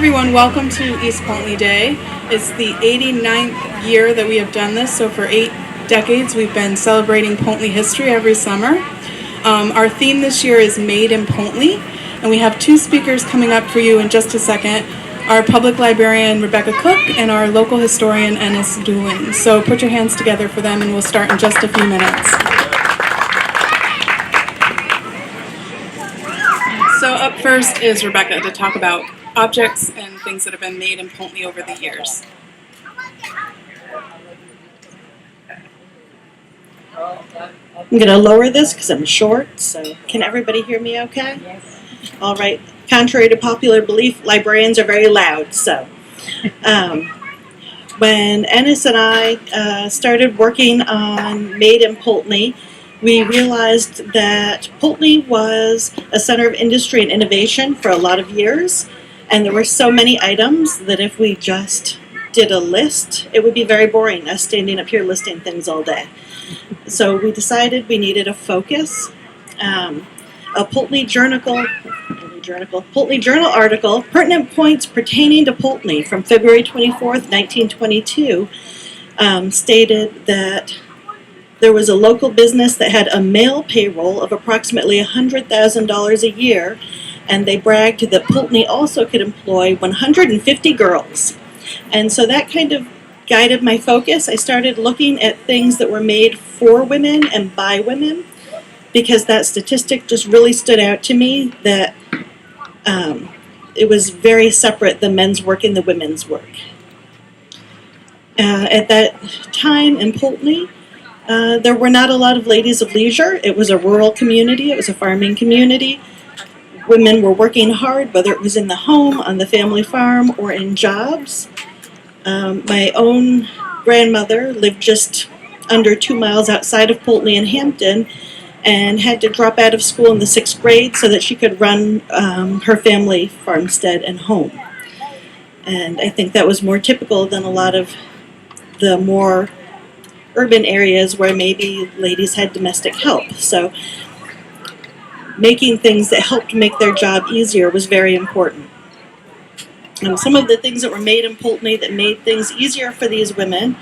everyone, welcome to East Poultney Day. It's the 89th year that we have done this, so for 8 decades we've been celebrating Poultney history every summer. Our theme this year is Made in Poultney, and we have 2 speakers coming up for you in just a second. Our public librarian Rebecca Cook and our local historian Ennis Doolin. So put your hands together for them and we'll start in just a few minutes. So up first is Rebecca to talk about objects and things that have been made in Poultney over the years. I'm going to lower this because I'm short, so can everybody hear me okay? Yes. All right. Contrary to popular belief, librarians are very loud, so when Ennis and I started working on Made in Poultney, we realized that Poultney was a center of industry and innovation for a lot of years, and there were so many items that if we just did a list, it would be very boring, us standing up here listing things all day. So we decided we needed a focus. A Poultney Journal article, Pertinent Points Pertaining to Poultney, from February 24th, 1922, stated that there was a local business that had a male payroll of approximately $100,000 a year, and they bragged that Poultney also could employ 150 girls. And so that kind of guided my focus. I started looking at things that were made for women and by women, because that statistic just really stood out to me, that it was very separate, the men's work and the women's work. At that time in Poultney, there were not a lot of ladies of leisure. It was a rural community, it was a farming community. Women were working hard, whether it was in the home, on the family farm, or in jobs. My own grandmother lived just under 2 miles outside of Poultney in Hampton, and had to drop out of school in the 6th grade so that she could run her family farmstead and home. And I think that was more typical than a lot of the more urban areas where maybe ladies had domestic help. So making things that helped make their job easier was very important. Some of the things that were made in Poultney that made things easier for these women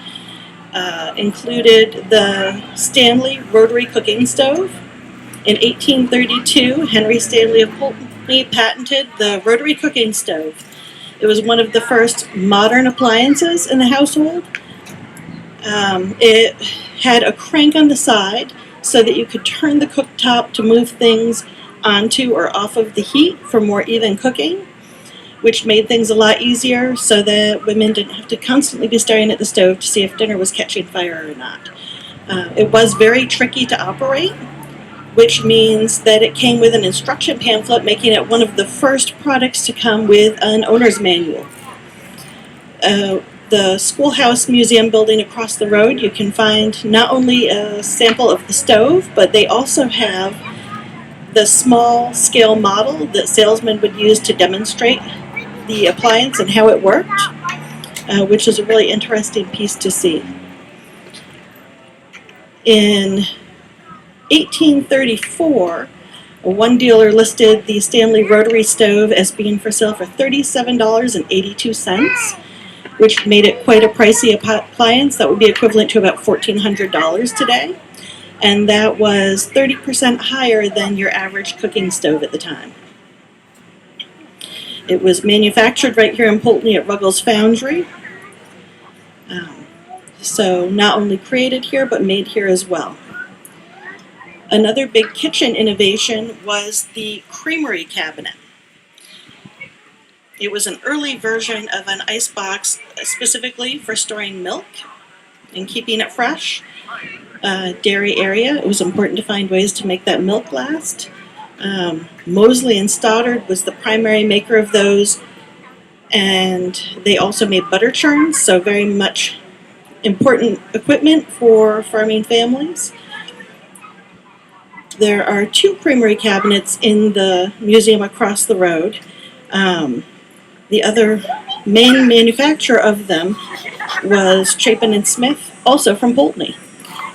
included the Stanley rotary cooking stove. In 1832, Henry Stanley of Poultney patented the rotary cooking stove. It was one of the first modern appliances in the household. It had a crank on the side so that you could turn the cooktop to move things onto or off of the heat for more even cooking, which made things a lot easier so that women didn't have to constantly be staring at the stove to see if dinner was catching fire or not. It was very tricky to operate, which means that it came with an instruction pamphlet, making it one of the first products to come with an owner's manual. The Schoolhouse Museum building across the road, you can find not only a sample of the stove, but they also have the small scale model that salesmen would use to demonstrate the appliance and how it worked, which is a really interesting piece to see. In 1834, one dealer listed the Stanley rotary stove as being for sale for $37.82, which made it quite a pricey appliance. That would be equivalent to about $1,400 today, and that was 30% higher than your average cooking stove at the time. It was manufactured right here in Poultney at Ruggles Foundry. So not only created here, but made here as well. Another big kitchen innovation was the creamery cabinet. It was an early version of an ice box specifically for storing milk and keeping it fresh. Dairy area, it was important to find ways to make that milk last. Mosley and Stoddard was the primary maker of those, and they also made butter churns, so very much important equipment for farming families. There are 2 creamery cabinets in the museum across the road. The other main manufacturer of them was Chapin and Smith, also from Poultney.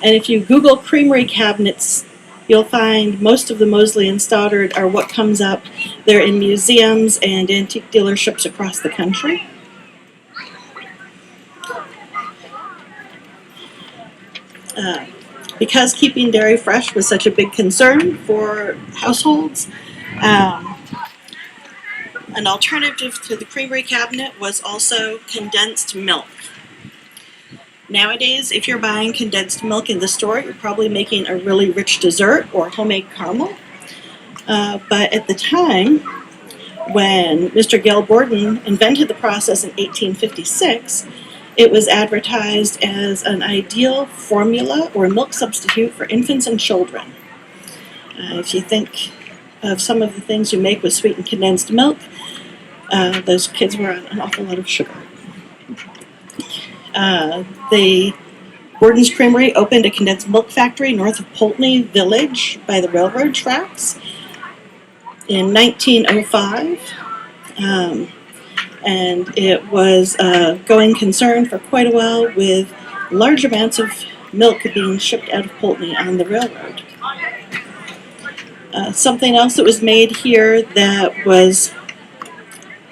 And if you Google creamery cabinets You'll find most of the Mosley and Stoddard are what comes up. They're in museums and antique dealerships across the country. Because keeping dairy fresh was such a big concern for households, an alternative to the creamery cabinet was also condensed milk. Nowadays, if you're buying condensed milk in the store, you're probably making a really rich dessert or homemade caramel. But at the time, when Mr. Gail Borden invented the process in 1856, it was advertised as an ideal formula or milk substitute for infants and children. If you think of some of the things you make with sweetened condensed milk, those kids were on an awful lot of sugar. The Borden's Creamery opened a condensed milk factory north of Poultney Village by the railroad tracks in 1905. And it was a going concern for quite a while, with large amounts of milk being shipped out of Poultney on the railroad. Something else that was made here that was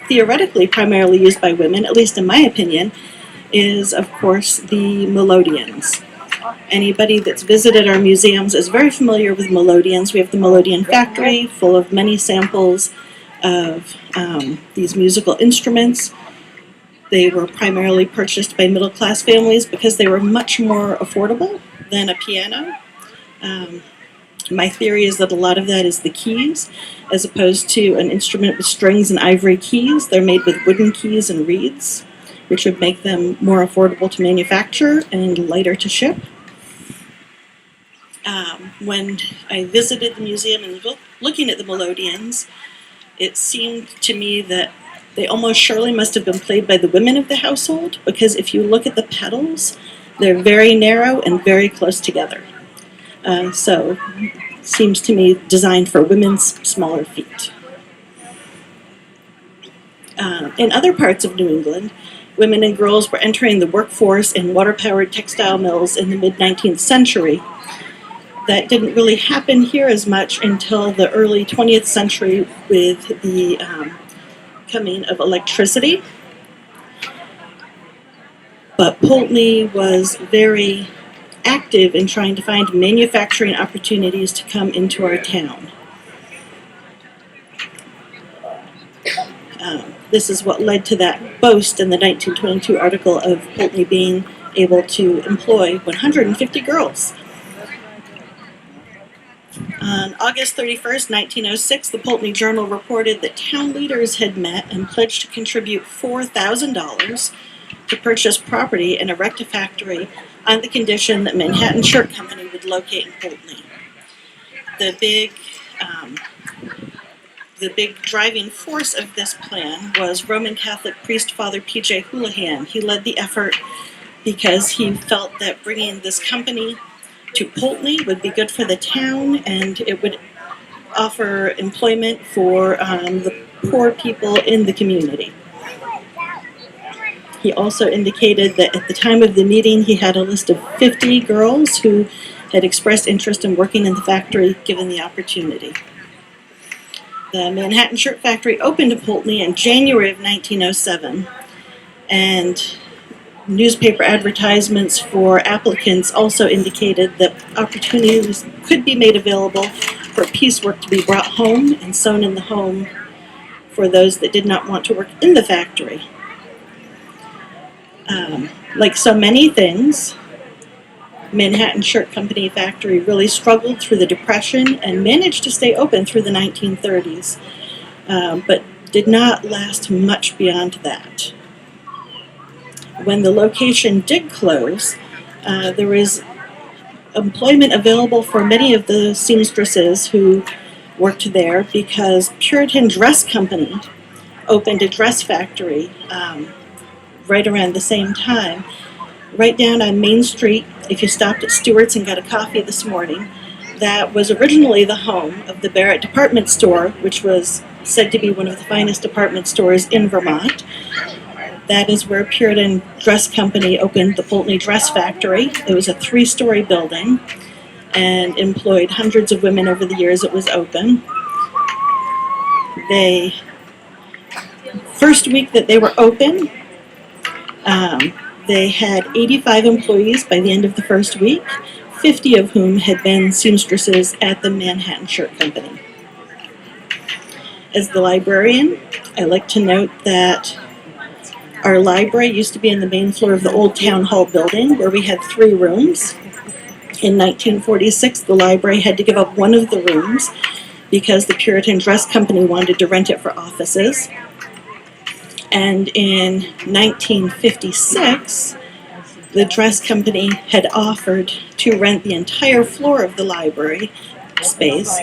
theoretically primarily used by women, at least in my opinion, is, of course, the melodeons. Anybody that's visited our museums is very familiar with melodeons. We have the melodeon factory full of many samples of these musical instruments. They were primarily purchased by middle-class families because they were much more affordable than a piano. My theory is that a lot of that is the keys, as opposed to an instrument with strings and ivory keys. They're made with wooden keys and reeds, which would make them more affordable to manufacture and lighter to ship. When I visited the museum and looking at the melodeons, it seemed to me that they almost surely must have been played by the women of the household, because if you look at the pedals, they're very narrow and very close together. So, seems to me designed for women's smaller feet. In other parts of New England, women and girls were entering the workforce in water-powered textile mills in the mid-19th century. That didn't really happen here as much until the early 20th century with the coming of electricity. But Poultney was very active in trying to find manufacturing opportunities to come into our town. This is what led to that boast in the 1922 article of Poultney being able to employ 150 girls. On August 31st, 1906, the Poultney Journal reported that town leaders had met and pledged to contribute $4,000 to purchase property and erect a factory on the condition that Manhattan Shirt Company would locate in Poultney. The big driving force of this plan was Roman Catholic priest Father P.J. Houlihan. He led the effort because he felt that bringing this company to Poultney would be good for the town, and it would offer employment for the poor people in the community. He also indicated that at the time of the meeting he had a list of 50 girls who had expressed interest in working in the factory given the opportunity. The Manhattan Shirt Factory opened in Poultney in January of 1907, and newspaper advertisements for applicants also indicated that opportunities could be made available for piecework to be brought home and sewn in the home for those that did not want to work in the factory. Like so many things, Manhattan Shirt Company factory really struggled through the Depression and managed to stay open through the 1930s, but did not last much beyond that. When the location did close, there was employment available for many of the seamstresses who worked there, because Puritan Dress Company opened a dress factory right around the same time. Right down on Main Street, if you stopped at Stewart's and got a coffee this morning, that was originally the home of the Barrett Department Store, which was said to be one of the finest department stores in Vermont. That is where Puritan Dress Company opened the Poultney Dress Factory. It was a 3-story building. and employed hundreds of women over the years it was open. First week that they were open, they had 85 employees by the end of the first week, 50 of whom had been seamstresses at the Manhattan Shirt Company. As the librarian, I like to note that our library used to be on the main floor of the old town hall building, where we had 3 rooms. In 1946, the library had to give up one of the rooms because the Puritan Dress Company wanted to rent it for offices. And in 1956, the dress company had offered to rent the entire floor of the library space.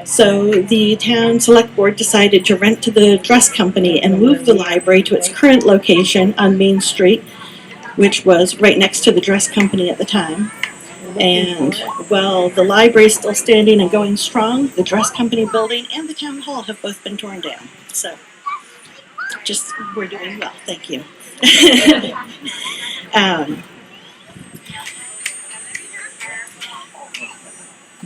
So the town select board decided to rent to the dress company and move the library to its current location on Main Street, which was right next to the dress company at the time. And while the library is still standing and going strong, the dress company building and the town hall have both been torn down. So we're doing well, thank you.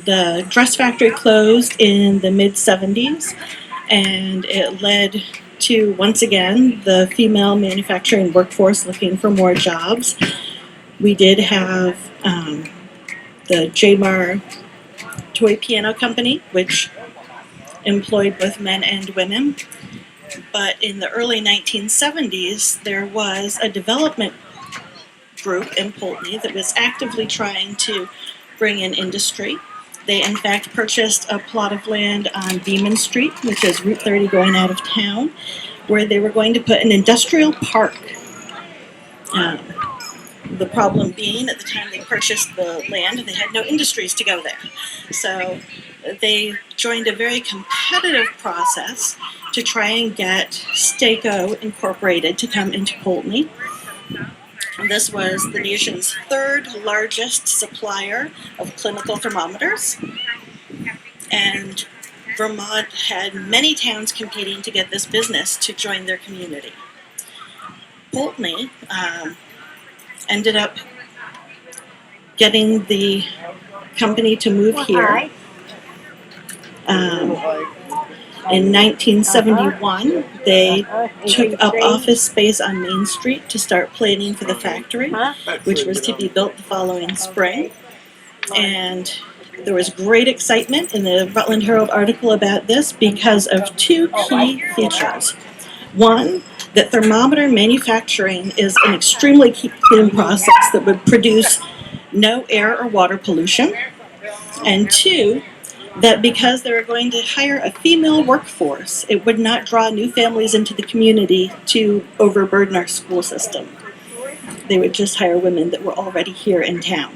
The dress factory closed in the mid-70s, and it led to, once again, the female manufacturing workforce looking for more jobs. We did have the J-Mar Toy Piano Company, which employed both men and women. But in the early 1970s, there was a development group in Poultney that was actively trying to bring in industry. They, in fact, purchased a plot of land on Beaman Street, which is Route 30 going out of town, where they were going to put an industrial park. The problem being, at the time they purchased the land, they had no industries to go there. So they joined a very competitive process to try and get Sta-Co Incorporated to come into Poultney. This was the nation's 3rd largest supplier of clinical thermometers, and Vermont had many towns competing to get this business to join their community. Poultney ended up getting the company to move here. In 1971, they took up office space on Main Street to start planning for the factory, which was to be built the following spring. And there was great excitement in the Rutland Herald article about this because of 2 key features. One, that thermometer manufacturing is an extremely clean process that would produce no air or water pollution. And 2, that because they were going to hire a female workforce, it would not draw new families into the community to overburden our school system. They would just hire women that were already here in town.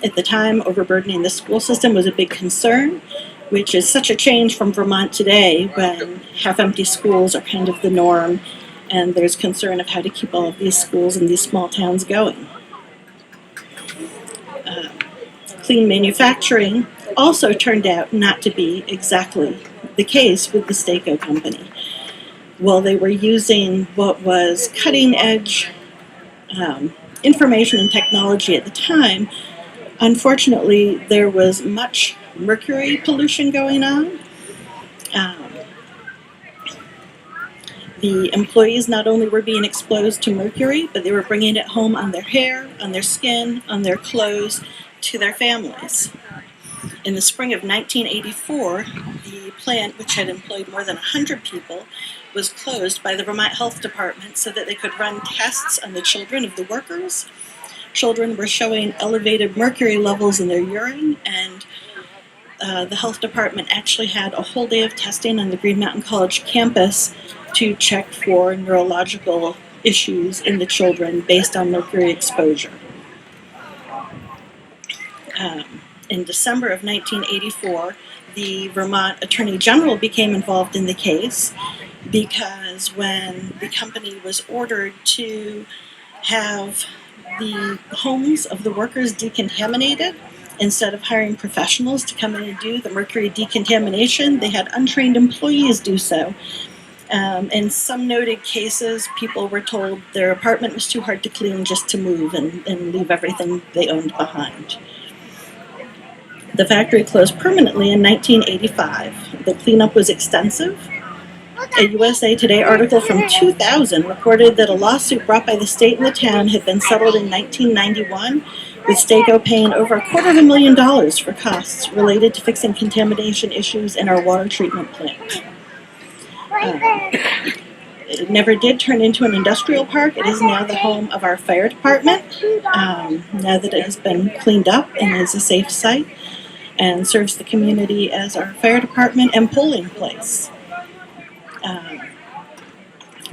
At the time, overburdening the school system was a big concern, which is such a change from Vermont today, when half-empty schools are kind of the norm, and there's concern of how to keep all of these schools in these small towns going. Clean manufacturing also turned out not to be exactly the case with the Sta-Co company. While they were using what was cutting-edge information and technology at the time, unfortunately, there was much mercury pollution going on. The employees not only were being exposed to mercury, but they were bringing it home on their hair, on their skin, on their clothes, to their families. In the spring of 1984, the plant, which had employed more than 100 people, was closed by the Vermont Health Department so that they could run tests on the children of the workers. Children were showing elevated mercury levels in their urine, and the health department actually had a whole day of testing on the Green Mountain College campus to check for neurological issues in the children based on mercury exposure. In December of 1984, the Vermont Attorney General became involved in the case because when the company was ordered to have the homes of the workers decontaminated, instead of hiring professionals to come in and do the mercury decontamination, they had untrained employees do so. In some noted cases, people were told their apartment was too hard to clean just to move and leave everything they owned behind. The factory closed permanently in 1985. The cleanup was extensive. A USA Today article from 2000 reported that a lawsuit brought by the state and the town had been settled in 1991, with Staco paying over $250,000 for costs related to fixing contamination issues in our water treatment plant. It never did turn into an industrial park. It is now the home of our fire department, now that it has been cleaned up and is a safe site, and serves the community as our fire department and polling place.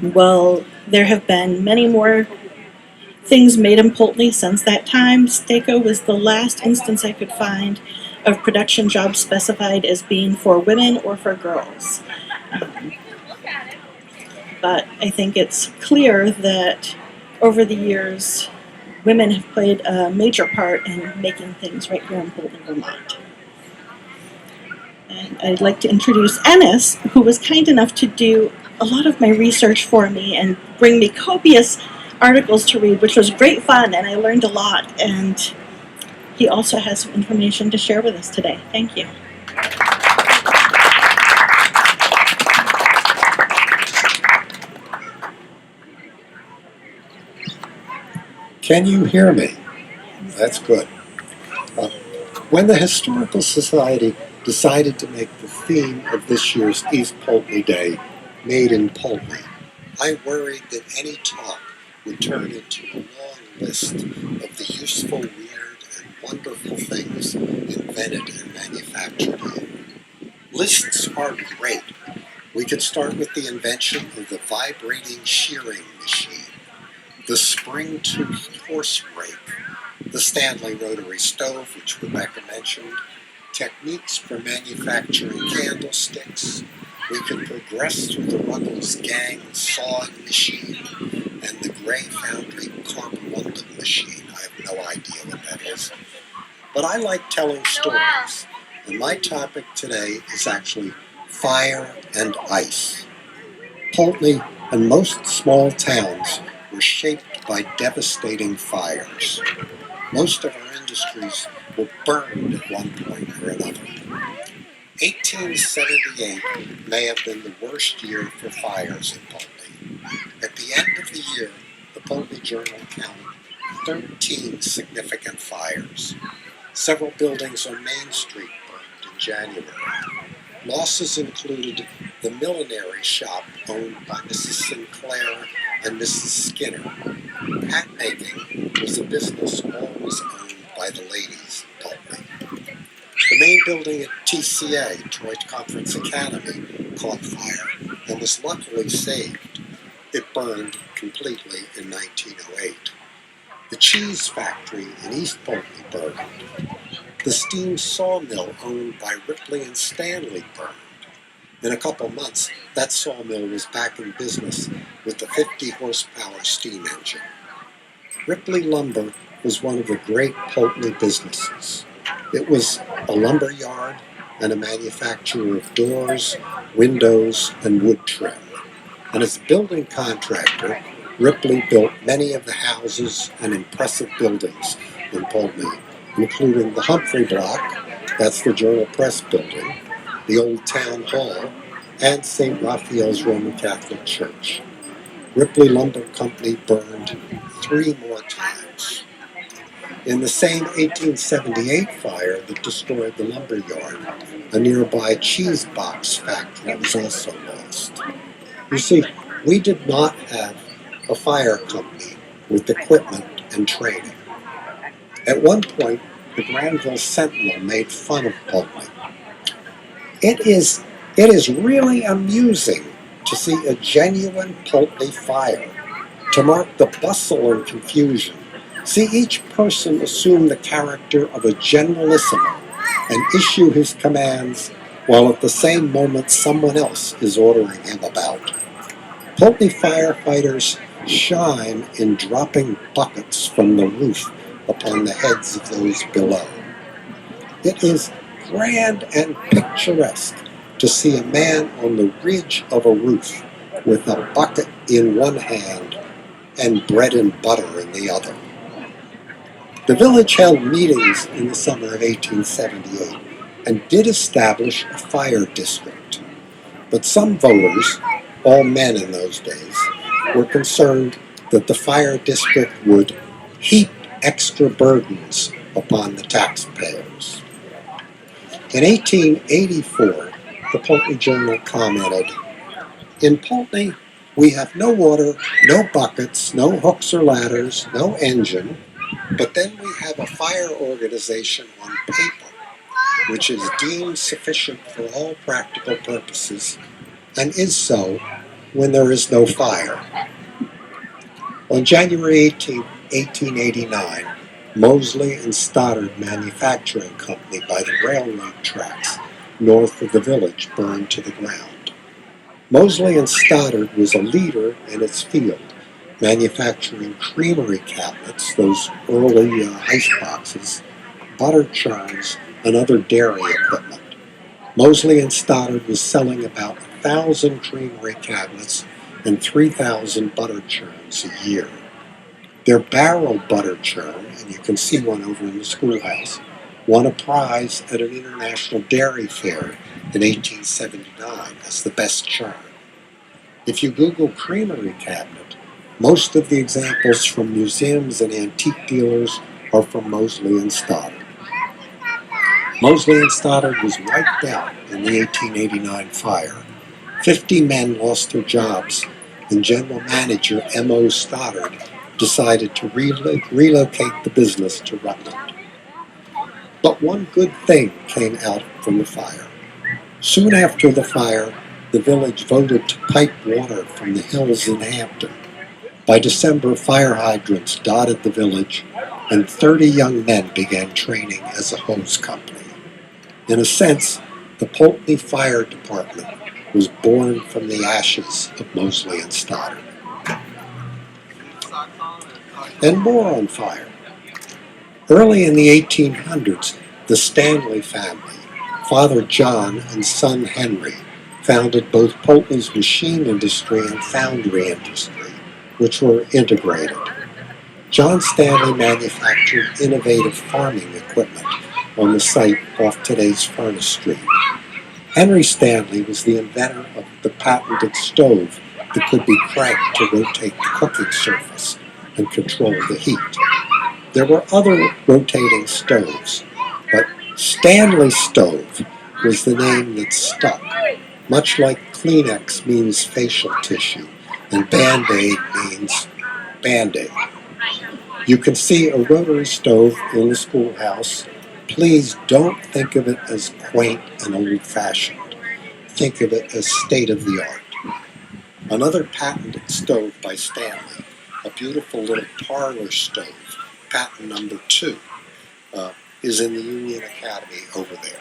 Well, there have been many more things made in Poultney since that time. Staco was the last instance I could find of production jobs specified as being for women or for girls. But I think it's clear that over the years, women have played a major part in making things right here in Poultney, Vermont. And I'd like to introduce Ennis, who was kind enough to do a lot of my research for me and bring me copious articles to read, which was great fun, and I learned a lot. And he also has some information to share with us today. Thank you. Can you hear me? That's good. When the Historical Society decided to make the theme of this year's East Poultney Day Made in Poultney, I worried that any talk would turn into a long list of the useful, weird, and wonderful things invented and manufactured here. Lists are great. We could start with the invention of the vibrating shearing machine, the spring-toothed horse rake, the Stanley rotary stove, which Rebecca mentioned, techniques for manufacturing candlesticks. We could progress through the Ruggles gang sawing machine and the Gray Foundry carborundum machine. I have no idea what that is. But I like telling stories, and my topic today is actually fire and ice. Poultney and most small towns were shaped by devastating fires. Most of our industries were burned at one point or another. 1878 may have been the worst year for fires in Poultney. At the end of the year, the Poultney Journal counted 13 significant fires. Several buildings on Main Street burned in January. Losses included the millinery shop owned by Mrs. Sinclair and Mrs. Skinner. Hat making was a business always owned by the ladies in Poultney. The main building at TCA, Detroit Conference Academy, caught fire and was luckily saved. It burned completely in 1908. The cheese factory in East Poultney burned. The steam sawmill owned by Ripley and Stanley burned. In a couple months, that sawmill was back in business with the 50-horsepower steam engine. Ripley Lumber was one of the great Poultney businesses. It was a lumber yard and a manufacturer of doors, windows, and wood trim. And as a building contractor, Ripley built many of the houses and impressive buildings in Poultney, including the Humphrey Block, that's the Journal Press building, the Old Town Hall, and St. Raphael's Roman Catholic Church. Ripley Lumber Company burned 3 more times. In the same 1878 fire that destroyed the lumber yard, a nearby cheese box factory was also lost. You see, we did not have a fire company with equipment and training. At one point, the Granville Sentinel made fun of Poultney. It is really amusing to see a genuine Poultney fire. To mark the bustle and confusion, see each person assume the character of a generalissimo and issue his commands while at the same moment someone else is ordering him about. Poultney firefighters shine in dropping buckets from the roof upon the heads of those below. It is grand and picturesque to see a man on the ridge of a roof with a bucket in one hand and bread and butter in the other. The village held meetings in the summer of 1878 and did establish a fire district. But some voters, all men in those days, were concerned that the fire district would heap extra burdens upon the taxpayers. In 1884, the Poultney Journal commented, "In Poultney, we have no water, no buckets, no hooks or ladders, no engine, but then we have a fire organization on paper, which is deemed sufficient for all practical purposes, and is so when there is no fire." On January 18, 1889, Mosley and Stoddard Manufacturing Company by the railroad tracks north of the village burned to the ground. Mosley and Stoddard was a leader in its field, manufacturing creamery cabinets, those early ice boxes, butter churns, and other dairy equipment. Mosley and Stoddard was selling about 1,000 creamery cabinets and 3,000 butter churns a year. Their barrel butter churn, and you can see one over in the schoolhouse, won a prize at an international dairy fair in 1879 as the best churn. If you Google creamery cabinet, most of the examples from museums and antique dealers are from Mosley and Stoddard. Mosley and Stoddard was wiped out in the 1889 fire. 50 men lost their jobs, and General Manager M.O. Stoddard decided to relocate the business to Rutland. But one good thing came out from the fire. Soon after the fire, the village voted to pipe water from the hills in Hampton. By December, fire hydrants dotted the village, and 30 young men began training as a hose company. In a sense, the Poultney Fire Department was born from the ashes of Mosley and Stoddard. And more on fire. Early in the 1800s, the Stanley family, Father John and son Henry, founded both Poultney's machine industry and foundry industry, which were integrated. John Stanley manufactured innovative farming equipment on the site off today's Furnace Street. Henry Stanley was the inventor of the patented stove that could be cranked to rotate the cooking surface and control the heat. There were other rotating stoves, but Stanley Stove was the name that stuck, much like Kleenex means facial tissue and Band-Aid means Band-Aid. You can see a rotary stove in the schoolhouse. Please don't think of it as quaint and old-fashioned. Think of it as state-of-the-art. Another patented stove by Stanley, a beautiful little parlor stove, patent number 2, is in the Union Academy over there.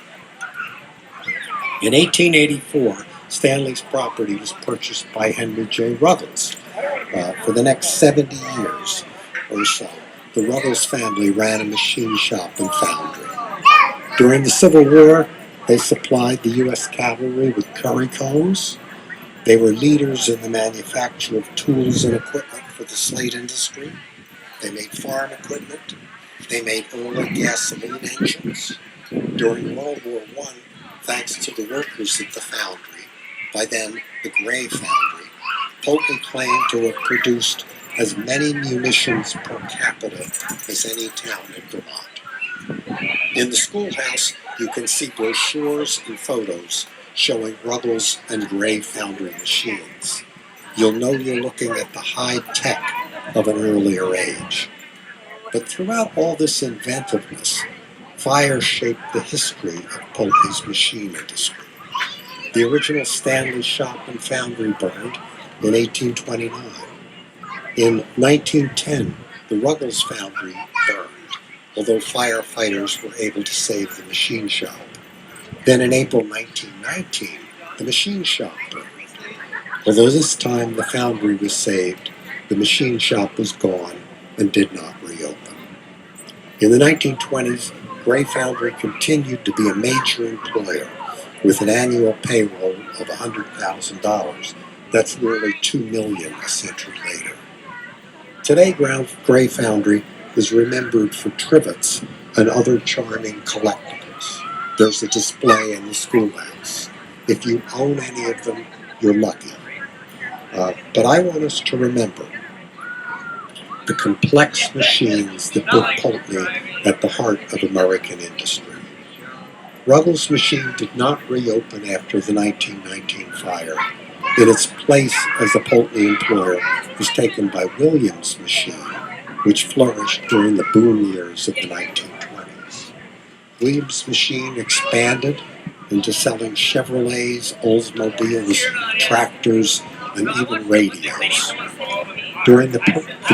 In 1884, Stanley's property was purchased by Henry J. Ruggles. For the next 70 years or so, the Ruggles family ran a machine shop and foundry. During the Civil War, they supplied the U.S. cavalry with curry combs. They were leaders in the manufacture of tools and equipment for the slate industry. They made farm equipment. They made early gasoline engines. During World War I, thanks to the workers at the foundry, by then the Gray Foundry, Poultney claimed to have produced as many munitions per capita as any town in Vermont. In the schoolhouse, you can see brochures and photos showing Ruggles and Gray Foundry machines. You'll know you're looking at the high tech of an earlier age. But throughout all this inventiveness, fire shaped the history of Poultney's machine industry. The original Stanley shop and foundry burned in 1829. In 1910, the Ruggles foundry burned, although firefighters were able to save the machine shop. Then in April 1919, the machine shop burned. Although this time the foundry was saved, the machine shop was gone and did not reopen. In the 1920s, Gray Foundry continued to be a major employer with an annual payroll of $100,000 That's nearly 2 million a century later. Today, Gray Foundry is remembered for trivets and other charming collectibles. There's a display in the schoolhouse. If you own any of them, you're lucky. But I want us to remember the complex machines that put Poultney at the heart of American industry. Ruggles' machine did not reopen after the 1919 fire. In its place as a Poultney employer was taken by Williams' machine, which flourished during the boom years of the 1920s. Williams' machine expanded into selling Chevrolets, Oldsmobiles, tractors, and even radios. During the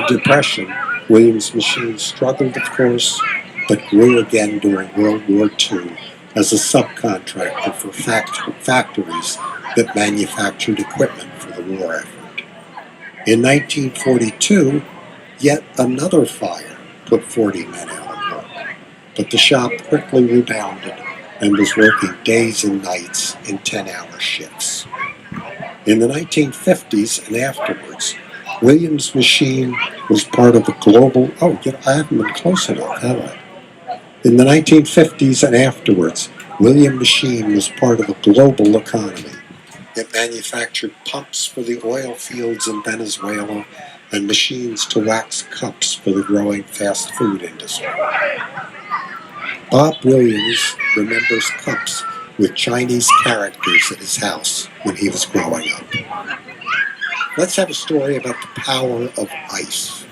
Depression, Williams' machine struggled, of course, but grew again during World War II as a subcontractor for factories that manufactured equipment for the war effort. In 1942, yet another fire put 40 men out of work, but the shop quickly rebounded and was working days and nights in 10-hour shifts. In the 1950s and afterwards, Williams' machine was part of a global... I haven't been close enough, have I? In the 1950s and afterwards, Williams Machine was part of a global economy. It manufactured pumps for the oil fields in Venezuela and machines to wax cups for the growing fast food industry. Bob Williams remembers cups with Chinese characters at his house when he was growing up. Let's have a story about the power of ice.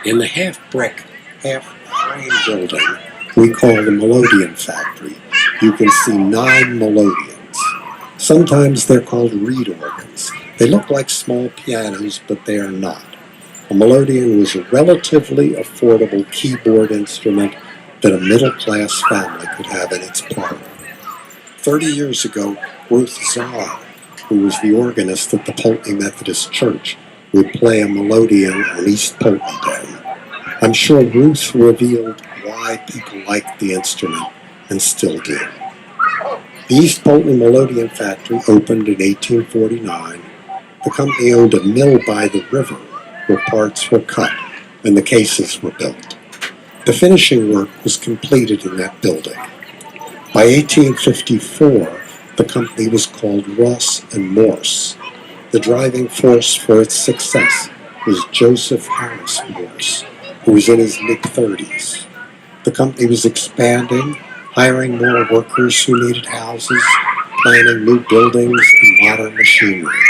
In the half-brick, half-frame building we call the Melodeon Factory, you can see 9 melodeons. Sometimes they're called reed organs. They look like small pianos, but they are not. A melodeon was a relatively affordable keyboard instrument that a middle-class family could have in its parlor. 30 years ago, Ruth Czar, who was the organist at the Poultney Methodist Church, would play a melodeon on East Poultney Day. I'm sure Ruth revealed why people liked the instrument and still do. The East Poultney Melodeon Factory opened in 1849. The company owned a mill by the river where parts were cut and the cases were built. The finishing work was completed in that building. By 1854, the company was called Ross and Morse. The driving force for its success was Joseph Harris Morse, who was in his mid-30s. The company was expanding, hiring more workers who needed houses, planning new buildings and modern machinery.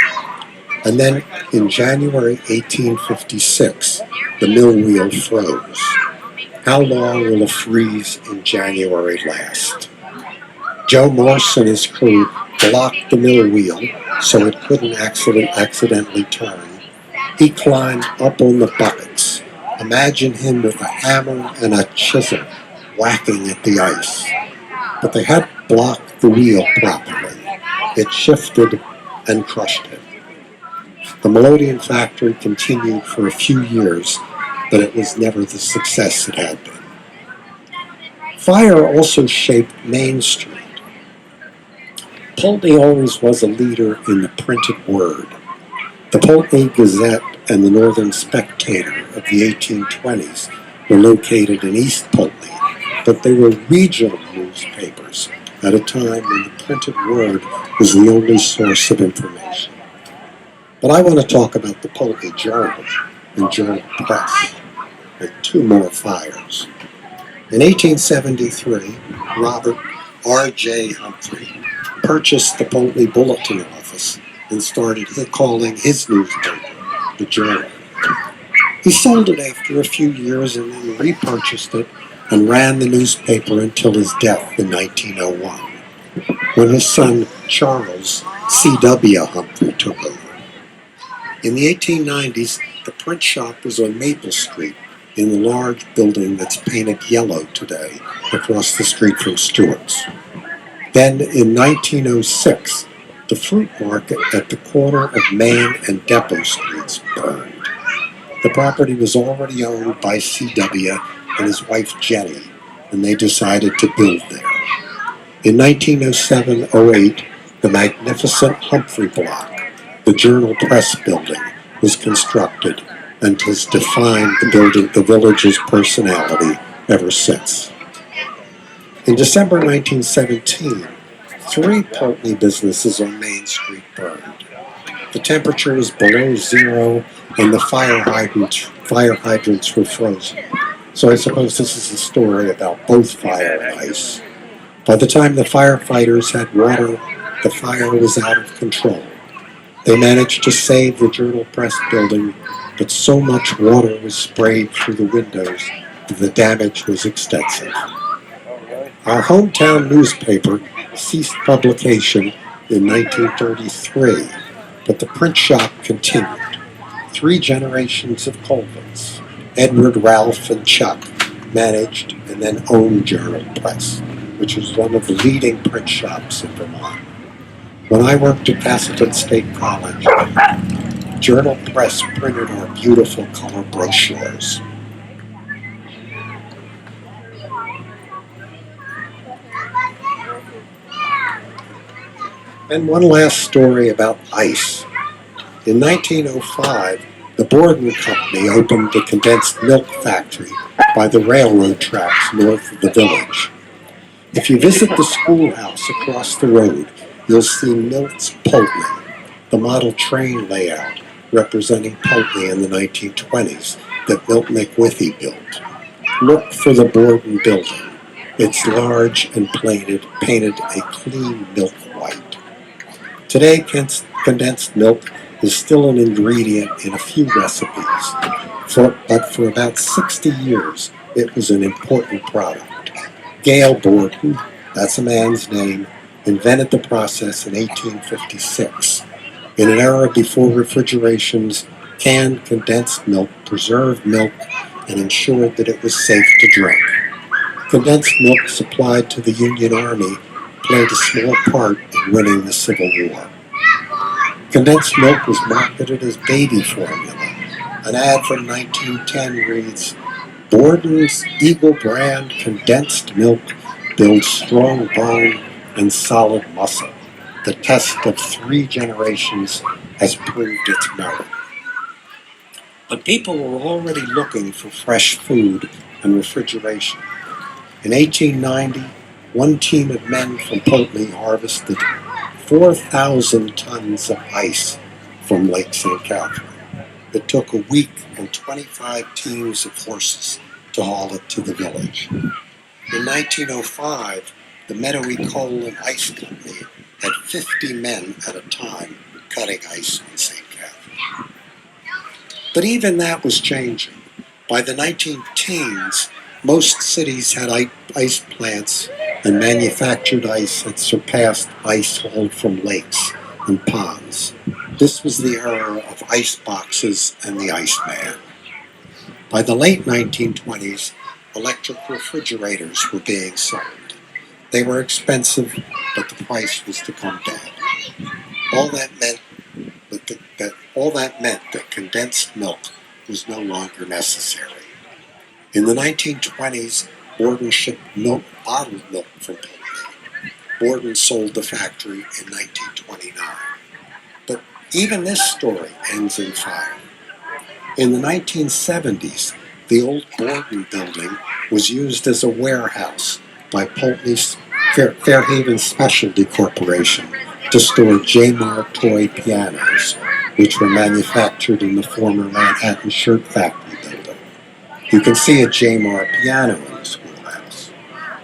And then, in January 1856, the mill wheel froze. How long will a freeze in January last? Joe Morse and his crew blocked the mill wheel so it couldn't accidentally turn. He climbed up on the buckets. Imagine him with a hammer and a chisel whacking at the ice. But they hadn't blocked the wheel properly. It shifted and crushed him. The Melodeon Factory continued for a few years, but it was never the success it had been. Fire also shaped Main Street. Poultney always was a leader in the printed word. The Poultney Gazette and the Northern Spectator of the 1820s were located in East Poultney, but they were regional newspapers at a time when the printed word was the only source of information. But I want to talk about the Poultney Journal and Journal Press and 2 more fires. In 1873, Robert R.J. Humphrey purchased the Poultney Bulletin office and started calling his newspaper the Journal. He sold it after a few years and then repurchased it and ran the newspaper until his death in 1901, when his son Charles C.W. Humphrey took over. In the 1890s, the print shop was on Maple Street in the large building that's painted yellow today across the street from Stewart's. Then in 1906, the fruit market at the corner of Main and Depot Streets burned. The property was already owned by C.W. and his wife Jenny, and they decided to build there. In 1907-08, the magnificent Humphrey Block, the Journal Press building was constructed and has defined the village's personality ever since. In December 1917, 3 Poultney businesses on Main Street burned. The temperature was below zero and the fire hydrants were frozen. So I suppose this is a story about both fire and ice. By the time the firefighters had water, the fire was out of control. They managed to save the Journal Press building, but so much water was sprayed through the windows that the damage was extensive. Our hometown newspaper ceased publication in 1933, but the print shop continued. 3 generations of Colvins, Edward, Ralph, and Chuck, managed and then owned Journal Press, which was one of the leading print shops in Vermont. When I worked at Castleton State College, Journal Press printed our beautiful color brochures. And one last story about ice. In 1905, the Borden Company opened a condensed milk factory by the railroad tracks north of the village. If you visit the schoolhouse across the road, you'll see Milt's Poultney, the model train layout representing Poultney in the 1920s that Milt McWithy built. Look for the Borden building. It's large and painted a clean milk white. Today, condensed milk is still an ingredient in a few recipes, but for about 60 years, it was an important product. Gale Borden, that's a man's name, invented the process in 1856. In an era before refrigerations, canned condensed milk preserved milk and ensured that it was safe to drink. Condensed milk supplied to the Union Army played a small part in winning the Civil War. Condensed milk was marketed as baby formula. An ad from 1910 reads, "Borden's Eagle brand condensed milk builds strong bone and solid muscle. The test of 3 generations has proved its merit." But people were already looking for fresh food and refrigeration. In 1890, one team of men from Poultney harvested 4,000 tons of ice from Lake St. Catherine. It took a week and 25 teams of horses to haul it to the village. In 1905, the Meadowy Coal and Ice Company had 50 men at a time cutting ice in St. Catherine. But even that was changing. By the 1910s, most cities had ice plants, and manufactured ice had surpassed ice hauled from lakes and ponds. This was the era of ice boxes and the Iceman. By the late 1920s, electric refrigerators were being sold. They were expensive, but the price was to come down. All that meant that condensed milk was no longer necessary. In the 1920s, Borden shipped bottled milk from Poultney. Borden sold the factory in 1929. But even this story ends in fire. In the 1970s, the old Borden building was used as a warehouse by Poultney's Fairhaven Specialty Corporation to store J-Mar toy pianos, which were manufactured in the former Manhattan Shirt Factory building. You can see a J-Mar piano in the schoolhouse.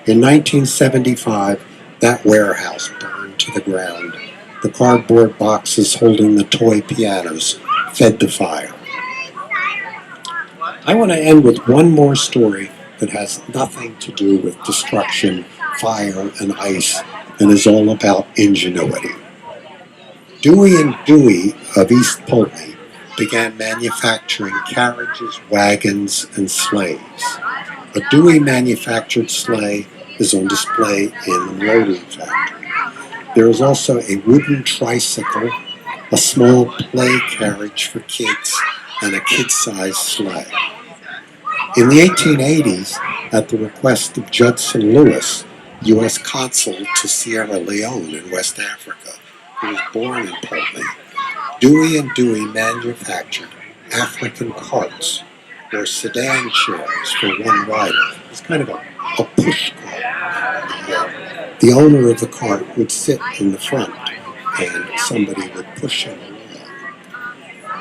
In 1975, that warehouse burned to the ground. The cardboard boxes holding the toy pianos fed the fire. I want to end with one more story that has nothing to do with destruction, fire, and ice, and is all about ingenuity. Dewey and Dewey of East Poultney began manufacturing carriages, wagons, and sleighs. A Dewey manufactured sleigh is on display in the loading factory. There is also a wooden tricycle, a small play carriage for kids, and a kid-sized sleigh. In the 1880s, at the request of Judson Lewis, U.S. Consul to Sierra Leone in West Africa, who was born in Poultney, Dewey and Dewey manufactured African carts or sedan chairs for one rider. It's kind of a push cart. The owner of the cart would sit in the front and somebody would push him along.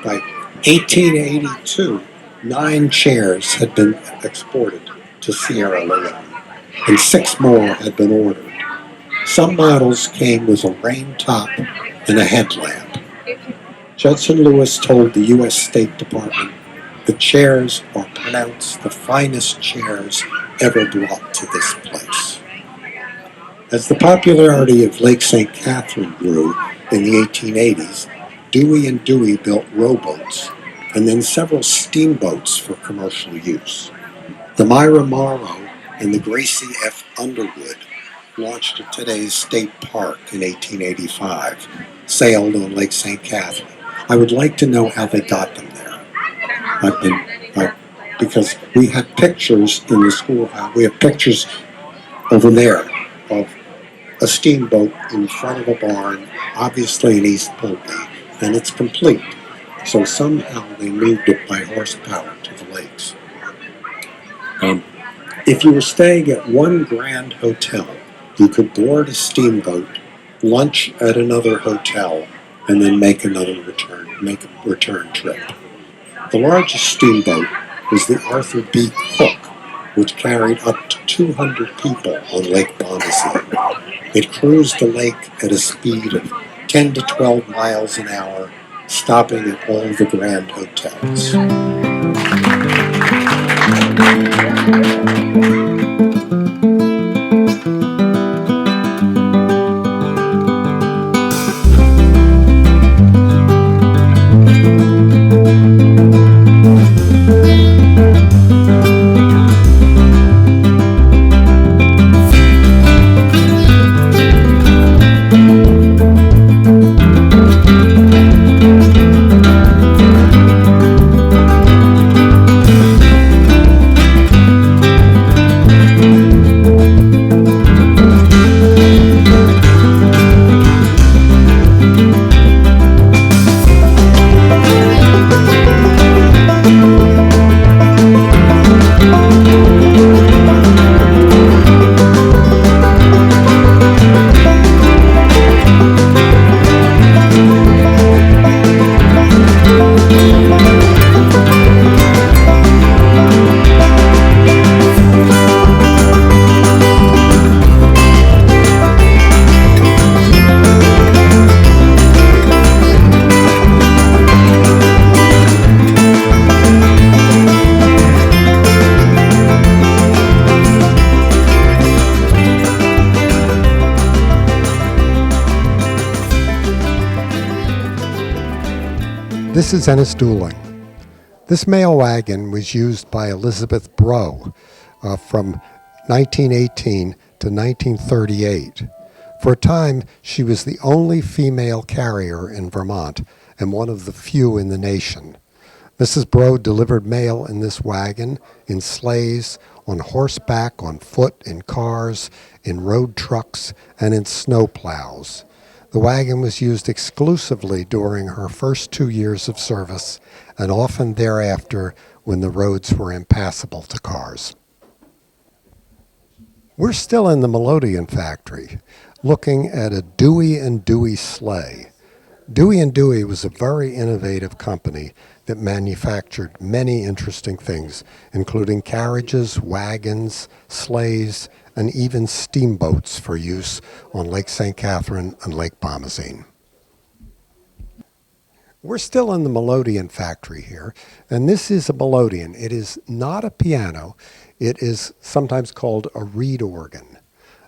By 1882, 9 chairs had been exported to Sierra Leone, and 6 more had been ordered. Some models came with a rain top and a headlamp. Judson Lewis told the U.S. State Department, "The chairs are pronounced the finest chairs ever brought to this place." As the popularity of Lake St. Catherine grew in the 1880s, Dewey and Dewey built rowboats and then several steamboats for commercial use. The Myra Morrow and the Gracie F. Underwood, launched at today's State Park in 1885, sailed on Lake St. Catherine. I would like to know how they got them there. Because we have pictures in the schoolhouse. We have pictures over there of a steamboat in front of a barn, obviously in East Poultney, and it's complete. So somehow they moved it by horsepower to the lakes. If you were staying at one grand hotel, you could board a steamboat, lunch at another hotel, and then make a return trip. The largest steamboat was the Arthur B. Cook, which carried up to 200 people on Lake Bomazeen. It cruised the lake at a speed of 10 to 12 miles an hour, stopping at all the grand hotels. This is Ennis Dooling. This mail wagon was used by Elizabeth Brough from 1918 to 1938. For a time, she was the only female carrier in Vermont and one of the few in the nation. Mrs. Brough delivered mail in this wagon, in sleighs, on horseback, on foot, in cars, in road trucks, and in snow plows. The wagon was used exclusively during her first 2 years of service, and often thereafter when the roads were impassable to cars. We're still in the Melodeon factory, looking at a Dewey and Dewey sleigh. Dewey and Dewey was a very innovative company that manufactured many interesting things, including carriages, wagons, sleighs, and even steamboats for use on Lake St. Catherine and Lake Bomazeen. We're still in the Melodeon factory here, and this is a Melodeon. It is not a piano. It is sometimes called a reed organ.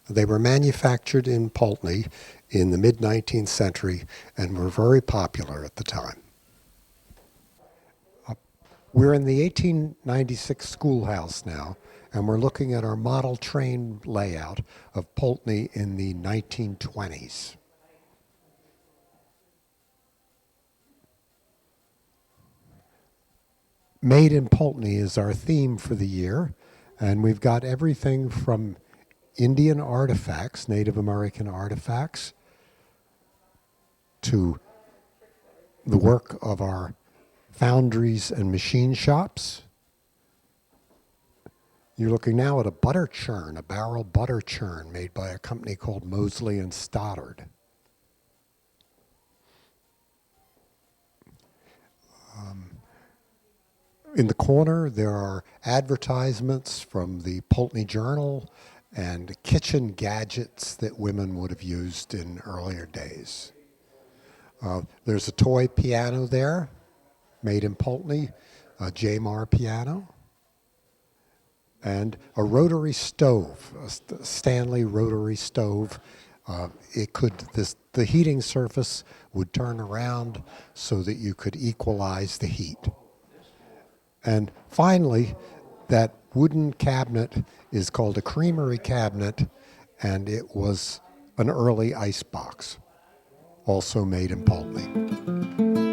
They were manufactured in Poultney in the mid-19th century and were very popular at the time. We're in the 1896 schoolhouse now, and we're looking at our model train layout of Poultney in the 1920s. Made in Poultney is our theme for the year, and we've got everything from Indian artifacts, Native American artifacts, to the work of our foundries and machine shops. You're looking now at a butter churn, a barrel butter churn made by a company called Mosley and Stoddard. In the corner, there are advertisements from the Poultney Journal and kitchen gadgets that women would have used in earlier days. There's a toy piano there, made in Poultney, a Jamar piano, and a rotary stove, a Stanley rotary stove. The heating surface would turn around so that you could equalize the heat. And finally, that wooden cabinet is called a creamery cabinet, and it was an early ice box, also made in Poultney.